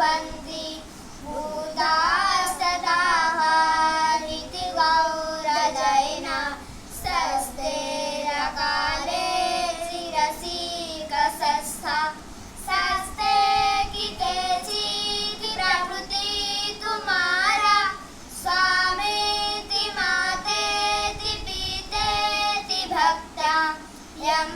भवन्ति भूतास्तदाः ऋतुगौरजयिना सस्ते रकाले शिरसि कसस्था सस्ते कितेचित् प्रभृति तुम्हारा स्वामेति मातेति पितेति भक्त्या यं